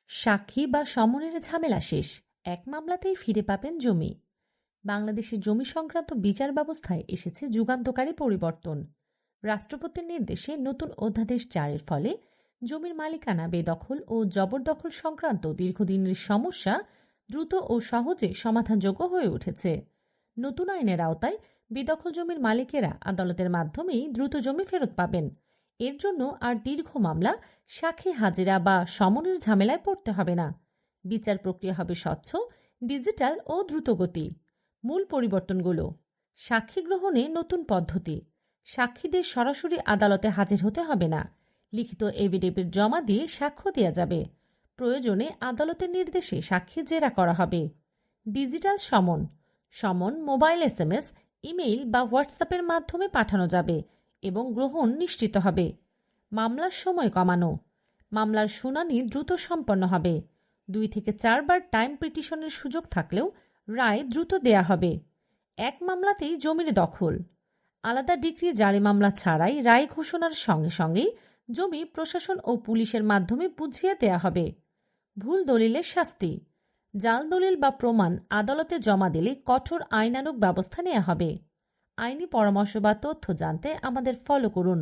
সাক্ষী বা সমনের ঝামেলা শেষ, এক মামলাতেই ফিরে পাবেন জমি। বাংলাদেশের জমি সংক্রান্ত বিচার ব্যবস্থায় এসেছে যুগান্তকারী পরিবর্তন। রাষ্ট্রপতির নির্দেশে নতুন অধ্যাদেশ জারির ফলে জমির মালিকানা, বেদখল ও জবরদখল সংক্রান্ত দীর্ঘদিনের সমস্যা দ্রুত ও সহজে সমাধানযোগ্য হয়ে উঠেছে। নতুন আইনের আওতায় বেদখল জমির মালিকেরা আদালতের মাধ্যমেই দ্রুত জমি ফেরত পাবেন। এর জন্য আর দীর্ঘ মামলা, সাক্ষী হাজিরা বা সমনের ঝামেলায় পড়তে হবে না। বিচার প্রক্রিয়া হবে স্বচ্ছ, ডিজিটাল ও দ্রুতগতি। মূল পরিবর্তনগুলো: সাক্ষী গ্রহণে নতুন পদ্ধতি, সাক্ষীদের সরাসরি আদালতে হাজির হতে হবে না, লিখিত এফিডেভিট জমা দিয়ে সাক্ষ্য দেওয়া যাবে, প্রয়োজনে আদালতের নির্দেশে সাক্ষী জেরা করা হবে। ডিজিটাল সমন, সমন মোবাইল, এসএমএস, ইমেইল বা হোয়াটসঅ্যাপের মাধ্যমে পাঠানো যাবে এবং গ্রহণ নিশ্চিত হবে। মামলার সময় কমানো, মামলার শুনানি দ্রুত সম্পন্ন হবে। 2 থেকে 4 বার টাইম পিটিশনের সুযোগ থাকলেও রায় দ্রুত দেয়া হবে। এক মামলাতেই জমির দখল, আলাদা ডিগ্রি জারি মামলা ছাড়াই রায় ঘোষণার সঙ্গে সঙ্গেই জমি প্রশাসন ও পুলিশের মাধ্যমে বুঝিয়ে দেয়া হবে। ভুল দলিলের শাস্তি, জাল দলিল বা প্রমাণ আদালতে জমা দিলে কঠোর আইনানুগ ব্যবস্থা নেওয়া হবে। আইনি পরামর্শ বা তথ্য জানতে আমাদের ফলো করুন।